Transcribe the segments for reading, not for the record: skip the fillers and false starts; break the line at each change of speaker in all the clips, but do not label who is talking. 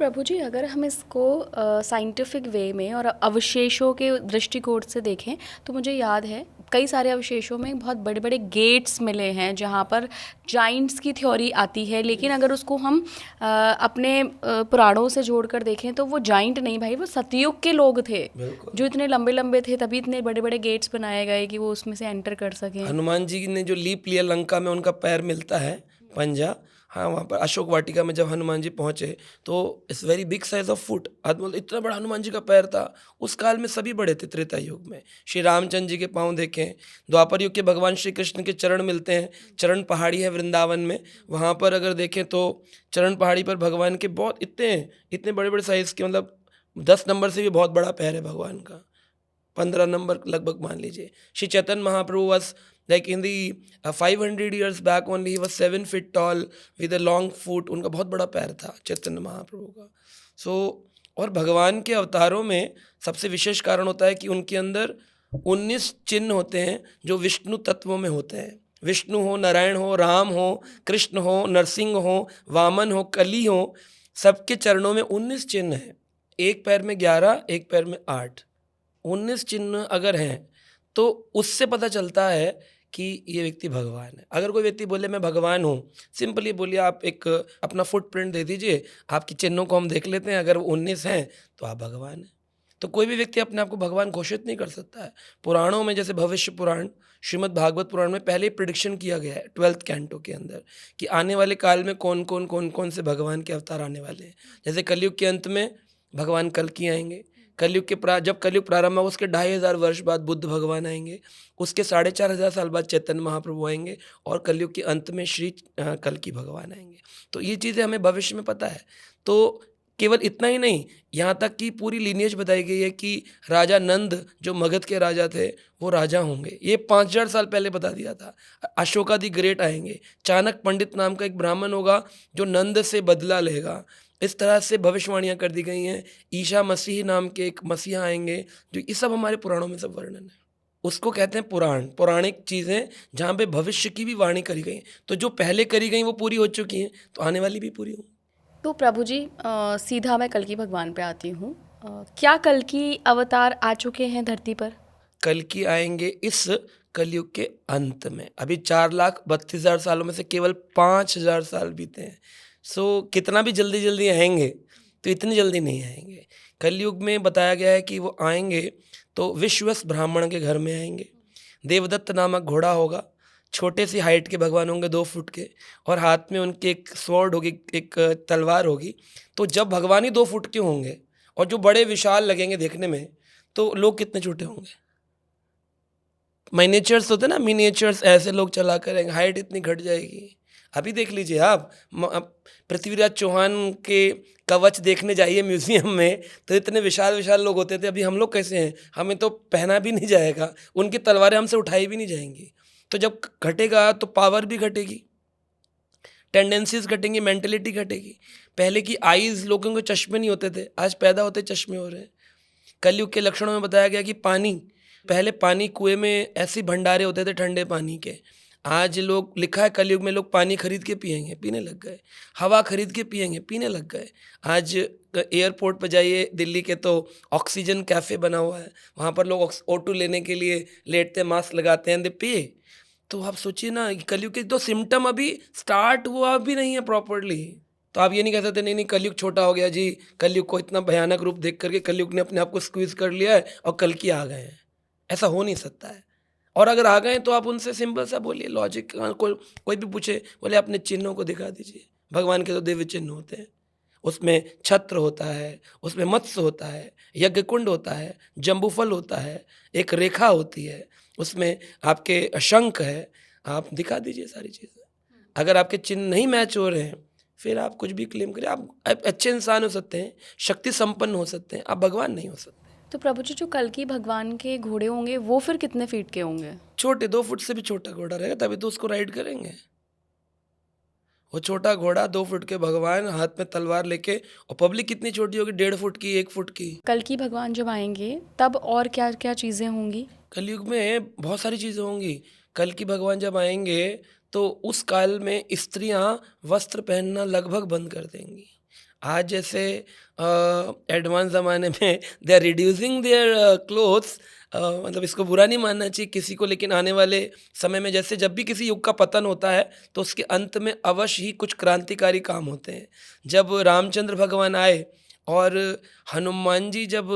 प्रभु जी, अगर हम इसको साइंटिफिक वे में और अवशेषों के दृष्टिकोण से देखें तो मुझे याद है कई सारे अवशेषों में बहुत बड़े बड़े गेट्स मिले हैं जहाँ पर जाइंट्स की थ्योरी आती है। लेकिन अगर उसको हम अपने पुराणों से जोड़कर देखें तो वो जाइंट नहीं भाई, वो सतयुग के लोग थे
बिल्कुल।
जो इतने लंबे लंबे थे, तभी इतने बड़े बड़े गेट्स बनाए गए कि वो उसमें से एंटर कर सकें।
हनुमान जी ने जो लीप लिया लंका में, उनका पैर मिलता है, पंजा। हाँ, वहाँ पर अशोक वाटिका में जब हनुमान जी पहुंचे तो it's very big size of foot, आदमी बोलते इतना बड़ा हनुमान जी का पैर था। उस काल में सभी बड़े थे। त्रेता युग में श्री रामचंद्र जी के पाँव देखें, द्वापर युग के भगवान श्री कृष्ण के चरण मिलते हैं। चरण पहाड़ी है वृंदावन में, वहाँ पर अगर देखें तो चरण पहाड़ी पर भगवान के बहुत इतने इतने बड़े बड़े साइज के, मतलब 10 नंबर से भी बहुत बड़ा पैर है भगवान का, 15 नंबर लगभग मान लीजिए। Shri Chaitanya Mahaprabhu was like in the 500 years back only, he was 7 feet tall with a long foot। उनका बहुत बड़ा पैर था चैतन्य महाप्रभु का। सो और भगवान के अवतारों में सबसे विशेष कारण होता है कि उनके अंदर 19 चिन्ह होते हैं जो विष्णु तत्वों में होते हैं। विष्णु हो, नारायण हो, राम हो, कृष्ण हो, नरसिंह हो, वामन हो, कली हो, सबके चरणों में 19 चिन्ह हैं। एक पैर में 11, एक पैर में 8, 19 चिन्ह अगर हैं तो उससे पता चलता है कि ये व्यक्ति भगवान है। अगर कोई व्यक्ति बोले मैं भगवान हूँ, सिंपली बोलिए, आप एक अपना फुटप्रिंट दे दीजिए, आपकी चिन्हों को हम देख लेते हैं, अगर वो 19 हैं तो आप भगवान हैं। तो कोई भी व्यक्ति अपने आप को भगवान घोषित नहीं कर सकता है। पुराणों में जैसे भविष्य पुराण, श्रीमद् भागवत पुराण में पहले ही प्रिडिक्शन किया गया है 12th कैंटो के अंदर कि आने वाले काल में कौन से भगवान के अवतार आने वाले हैं। जैसे कलयुग के अंत में भगवान कल्कि आएंगे। कलयुग के जब कलयुग प्रारंभ होगा उसके 2500 वर्ष बाद बुद्ध भगवान आएंगे। उसके 4500 साल बाद चैतन्य महाप्रभु आएंगे और कलयुग के अंत में श्री कल्कि भगवान आएंगे। तो ये चीज़ें हमें भविष्य में पता है। तो केवल इतना ही नहीं, यहाँ तक कि पूरी लीनिएज बताई गई है कि राजा नंद जो मगध के राजा थे वो राजा होंगे। ये 5000 साल पहले बता दिया था। अशोका द ग्रेट आएंगे। चाणक्य पंडित नाम का एक ब्राह्मण होगा जो नंद से बदला लेगा। इस तरह से भविष्यवाणियाँ कर दी गई हैं। ईसा मसीह नाम के एक मसीहा आएंगे, जो ये सब हमारे पुराणों में सब वर्णन है। उसको कहते हैं पुराण, पौराणिक चीज़ें जहाँ पे भविष्य की भी वाणी करी गई। तो जो पहले करी गई वो पूरी हो चुकी हैं, तो आने वाली भी पूरी हों।
तो प्रभु जी, सीधा मैं कल्कि भगवान पे आती हूँ। क्या कल्कि अवतार आ चुके हैं धरती पर?
कल्कि आएंगे इस कलयुग के अंत में। अभी 4,32,000 सालों में से केवल 5,000 साल बीते हैं। सो कितना भी जल्दी जल्दी आएंगे तो इतनी जल्दी नहीं आएंगे। कलयुग में बताया गया है कि वो आएंगे तो विश्वस ब्राह्मण के घर में आएंगे। देवदत्त नामक घोड़ा होगा, छोटे सी हाइट के भगवान होंगे 2 फुट के, और हाथ में उनके एक स्वॉर्ड होगी, एक तलवार होगी। तो जब भगवान ही 2 फुट के होंगे और जो बड़े विशाल लगेंगे देखने में, तो लोग कितने छोटे होंगे। मिनिएचर्स होते हैं ना, मिनिएचर्स, ऐसे लोग चला करेंगे, हाइट इतनी घट जाएगी। अभी देख लीजिए आप, पृथ्वीराज चौहान के कवच देखने जाइए म्यूजियम में, तो इतने विशाल विशाल लोग होते थे। अभी हम लोग कैसे हैं, हमें तो पहना भी नहीं जाएगा, उनकी तलवारें हमसे उठाई भी नहीं जाएंगी। तो जब घटेगा तो पावर भी घटेगी, टेंडेंसीज घटेंगी, मेंटेलिटी घटेगी। पहले की आईज, लोगों के चश्मे नहीं होते थे, आज पैदा होते चश्मे हो रहे हैं। कलयुग के लक्षणों में बताया गया कि पानी, पहले पानी कुएं में ऐसे भंडारे होते थे ठंडे पानी के। आज लोग, लिखा है कलयुग में लोग पानी खरीद के पिएंगे, पीने लग गए। हवा खरीद के पिएंगे, पीने लग गए। आज एयरपोर्ट पर जाइए दिल्ली के, तो ऑक्सीजन कैफ़े बना हुआ है, वहाँ पर लोग O2 लेने के लिए लेटते, मास्क लगाते हैं, दे पिए। तो आप सोचिए ना, कलयुग के तो सिम्टम अभी स्टार्ट हुआ भी नहीं है प्रॉपरली। तो आप ये नहीं कह सकते नहीं नहीं कलयुग छोटा हो गया जी, कलयुग को इतना भयानक रूप देख करके कलयुग ने अपने आप को स्क्वीज कर लिया है और कल्कि आ गए हैं। ऐसा हो नहीं सकता है। और अगर आ गए तो आप उनसे सिंपल सा बोलिए, लॉजिक, कोई भी पूछे, बोले अपने चिन्हों को दिखा दीजिए। भगवान के तो दिव्य चिन्ह होते हैं, उसमें छत्र होता है, उसमें मत्स्य होता है, यज्ञकुंड होता है, जम्बूफल होता है, एक रेखा होती है, उसमें आपके शंख है। आप दिखा दीजिए सारी चीज़ें। अगर आपके चिन्ह नहीं मैच हो रहे हैं, फिर आप कुछ भी क्लेम करें। आप अच्छे इंसान हो सकते हैं, शक्ति संपन्न हो सकते हैं, आप भगवान नहीं हो सकते।
तो प्रभु जी, जो कल्कि भगवान के घोड़े होंगे वो फिर कितने फीट के होंगे?
छोटे, 2 फुट से भी छोटा घोड़ा रहेगा, तभी तो उसको राइड करेंगे। वो छोटा घोड़ा, 2 फुट के भगवान, हाथ में तलवार लेके, और पब्लिक कितनी छोटी होगी, 1.5 फुट की, 1 फुट की।
कल्कि भगवान जब आएंगे तब और क्या क्या चीज़ें होंगी?
कलयुग में बहुत सारी चीज़ें होंगी। कल्कि भगवान जब आएंगे तो उस काल में स्त्रियां वस्त्र पहनना लगभग बंद कर देंगी। आज जैसे एडवांस ज़माने में they are reducing their clothes, मतलब इसको बुरा नहीं मानना चाहिए किसी को, लेकिन आने वाले समय में जैसे जब भी किसी युग का पतन होता है तो उसके अंत में अवश्य ही कुछ क्रांतिकारी काम होते हैं। जब रामचंद्र भगवान आए और हनुमान जी जब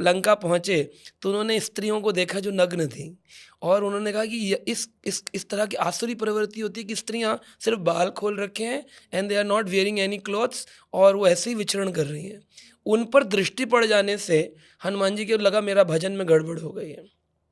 लंका पहुँचे तो उन्होंने स्त्रियों को देखा जो नग्न थीं, और उन्होंने कहा कि इस तरह की आसुरी प्रवृत्ति होती है कि स्त्रियां सिर्फ बाल खोल रखे हैं and they are not wearing any clothes, और वो ऐसे ही विचरण कर रही हैं। उन पर दृष्टि पड़ जाने से हनुमान जी को लगा मेरा भजन में गड़बड़ हो गई है,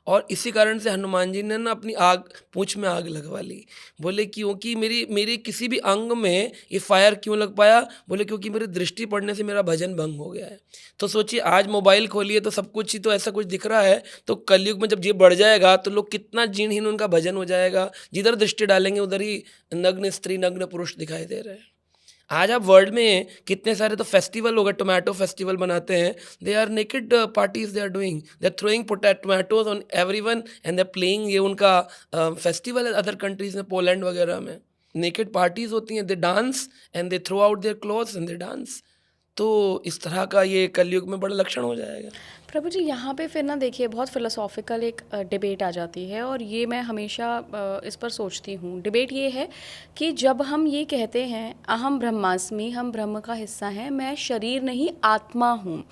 और इसी कारण से हनुमान जी ने ना अपनी पूँछ में आग लगवा ली। बोले क्योंकि मेरी मेरे किसी भी अंग में ये फायर क्यों लग पाया? बोले क्योंकि मेरी दृष्टि पड़ने से मेरा भजन भंग हो गया है। तो सोचिए, आज मोबाइल खोलिए तो सब कुछ ही तो ऐसा कुछ दिख रहा है, तो कलयुग में जब ये बढ़ जाएगा तो लोग कितना जीणहीन उनका भजन हो जाएगा। जिधर दृष्टि डालेंगे उधर ही नग्न स्त्री, नग्न पुरुष दिखाई दे रहे हैं। आज आप वर्ल्ड में कितने सारे तो फेस्टिवल हो गए, टोमेटो फेस्टिवल बनाते हैं, they are naked parties they are doing, they are throwing tomatoes on everyone and they are playing, ये उनका फेस्टिवल है अदर कंट्रीज में, पोलैंड वगैरह में नेकेड पार्टीज होती हैं, they dance and they throw out their clothes and they dance. तो इस तरह का ये कलयुग में बड़ा लक्षण हो जाएगा।
प्रभु जी, यहाँ पे फिर ना देखिए बहुत फ़िलोसॉफ़िकल एक डिबेट आ जाती है, और ये मैं हमेशा इस पर सोचती हूँ। डिबेट ये है कि जब हम ये कहते हैं अहम ब्रह्मास्मि, हम ब्रह्म का हिस्सा हैं, मैं शरीर नहीं आत्मा हूँ,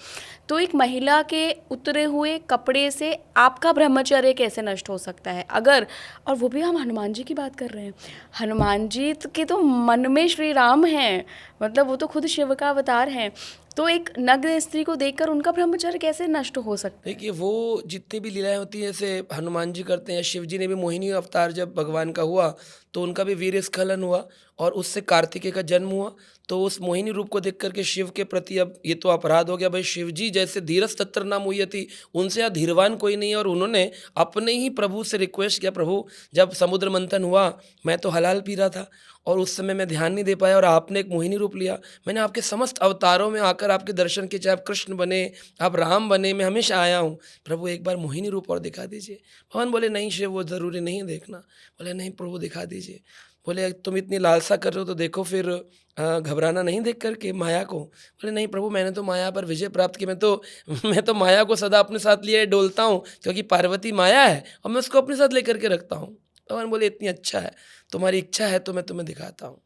तो एक महिला के उतरे हुए कपड़े से आपका ब्रह्मचर्य कैसे नष्ट हो सकता है? अगर, और वो भी हम हनुमान जी की बात कर रहे हैं, हनुमान जी के तो मन में श्री राम हैं, मतलब वो तो खुद शिव का अवतार हैं, तो एक नग्न स्त्री को देखकर उनका ब्रह्मचर्य कैसे नष्ट हो सकता है?
देखिए, वो जितनी भी लीलाएँ होती हैं जैसे हनुमान जी करते हैं, शिव जी ने भी मोहिनी अवतार जब भगवान का हुआ तो उनका भी वीर्य स्खलन हुआ और उससे कार्तिकेय का जन्म हुआ। तो उस मोहिनी रूप को देख कर के शिव के प्रति अब ये तो अपराध हो गया भाई, शिव जी जैसे धीरज तत्र नाम हुई थी, उनसे या धीरवान कोई नहीं है, और उन्होंने अपने ही प्रभु से रिक्वेस्ट किया, प्रभु जब समुद्र मंथन हुआ मैं तो हलाल पी रहा था और उस समय मैं ध्यान नहीं दे पाया, और आपने एक मोहिनी रूप लिया, मैंने आपके समस्त अवतारों में आकर आपके दर्शन किए, चाहे आप कृष्ण बने, आप राम बने, मैं हमेशा आया हूँ, प्रभु एक बार मोहिनी रूप और दिखा दीजिए। भगवान बोले नहीं शिव, वो ज़रूरी नहीं देखना। बोले नहीं प्रभु, दिखा दीजिए। बोले तुम इतनी लालसा कर रहे हो तो देखो फिर, घबराना नहीं देख कर के माया को। बोले नहीं प्रभु, मैंने तो माया पर विजय प्राप्त की, मैं तो माया को सदा अपने साथ लिए डोलता हूँ, क्योंकि पार्वती माया है और मैं उसको अपने साथ लेकर के रखता हूँ। भगवान बोले इतनी अच्छा है, तुम्हारी इच्छा है तो मैं तुम्हें दिखाता हूँ।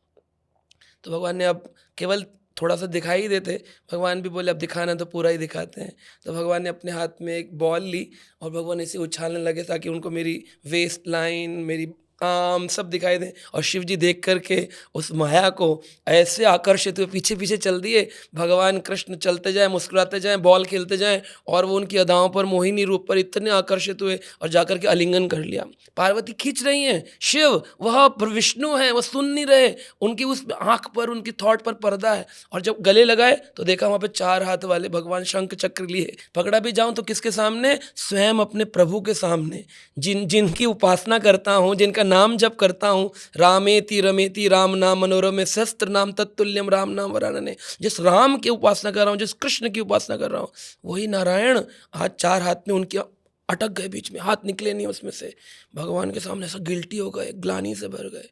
तो भगवान ने अब केवल थोड़ा सा दिखाई देते, भगवान भी बोले अब दिखाना तो पूरा ही दिखाते हैं। तो भगवान ने अपने हाथ में एक बॉल ली और भगवान ऐसे उछालने लगे ताकि उनको मेरी वेस्ट लाइन, मेरी आर्म सब दिखाई दें, और शिव जी देख कर के उस माया को ऐसे आकर्षित हुए, पीछे पीछे चल दिए। भगवान कृष्ण चलते जाएं, मुस्कुराते जाएं, बॉल खेलते जाएं, और वो उनकी अदाओं पर, मोहिनी रूप पर इतने आकर्षित हुए और जाकर के आलिंगन कर लिया। पार्वती खींच रही हैं, शिव वह विष्णु हैं, वो सुन नहीं रहे, उनकी उस आँख पर, उनकी थॉट पर पर्दा है। और जब गले लगाए तो देखा वहाँ पे 4 हाथ वाले भगवान शंख चक्र लिए। पकड़ा भी जाऊँ तो किसके सामने? स्वयं अपने प्रभु के सामने, जिनकी उपासना करता हूँ, जिनका नाम जप करता हूँ। रामेति रमेति राम नाम मनोरमे सहस्त्र नाम तत्तुल्यम राम नाम वरानने। जिस राम की उपासना कर रहा हूँ, जिस कृष्ण की उपासना कर रहा हूँ, वही नारायण आज 4 हाथ में उनकी अटक गए, बीच में हाथ निकले नहीं उसमें से। भगवान के सामने ऐसा गिल्टी हो गए, ग्लानि से भर गए।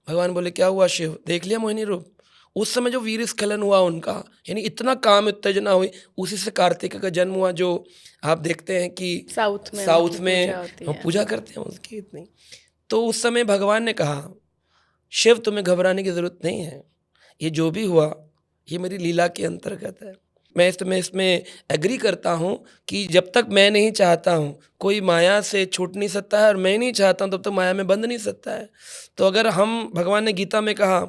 भगवान बोले क्या हुआ शिव, देख लिया मोहिनी रूप? उस समय जो वीर स्खलन हुआ उनका, यानी इतना काम उत्तेजना हुई, उसी से कार्तिक का जन्म हुआ, जो आप देखते हैं कि
साउथ
में हम पूजा करते हैं उसकी इतनी। तो उस समय भगवान ने कहा शिव तुम्हें घबराने की ज़रूरत नहीं है, ये जो भी हुआ ये मेरी लीला के अंतर्गत है। मैं इसमें एग्री करता हूँ कि जब तक मैं नहीं चाहता हूँ कोई माया से छूट नहीं सकता है, और मैं नहीं चाहता हूँ तब तक माया में बंध नहीं सकता है। तो अगर हम, भगवान ने गीता में कहा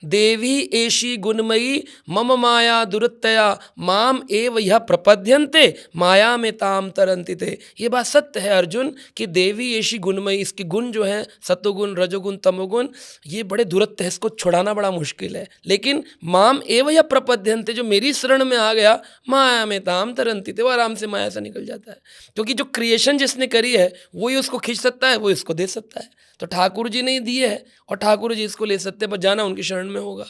देवी एषी गुणमयी मम माया दुरत्तया माम एव यह प्रपद्यन्ते माया में ताम तरन्ति ते। ये बात सत्य है अर्जुन कि देवी एषी गुणमयी, इसकी गुण जो है सत्वगुण, रजोगुण, तमोगुण, ये बड़े दुरत्त है, इसको छुड़ाना बड़ा मुश्किल है। लेकिन माम एव यह प्रपद्यन्ते, जो मेरी शरण में आ गया, माया में ताम तरन्ति ते, वो आराम से माया से निकल जाता है। क्योंकि जो क्रिएशन जिसने करी है वही उसको खींच सकता है, वो इसको दे सकता है। तो ठाकुर जी ने दिए है और ठाकुर जी इसको ले सकते हैं, बस जाना उनकी शरण में होगा।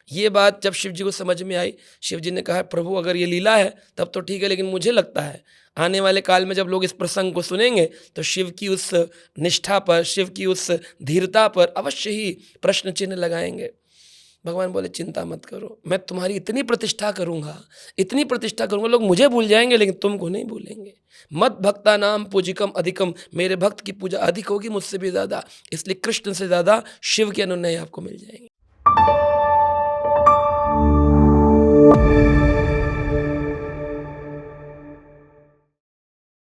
ये बात जब शिव जी को समझ में आई, शिव जी ने कहा प्रभु अगर ये लीला है तब तो ठीक है, लेकिन मुझे लगता है आने वाले काल में जब लोग इस प्रसंग को सुनेंगे तो शिव की उस निष्ठा पर, शिव की उस धीरता पर अवश्य ही प्रश्न चिन्ह लगाएंगे। भगवान बोले चिंता मत करो, मैं तुम्हारी इतनी प्रतिष्ठा करूँगा, इतनी प्रतिष्ठा करूँगा, लोग मुझे भूल जाएंगे लेकिन तुमको नहीं भूलेंगे। मत भक्ता नाम पूजिकम अधिकम, मेरे भक्त की पूजा अधिक होगी मुझसे भी ज़्यादा, इसलिए कृष्ण से ज़्यादा शिव के अनुनय आपको मिल जाएंगे।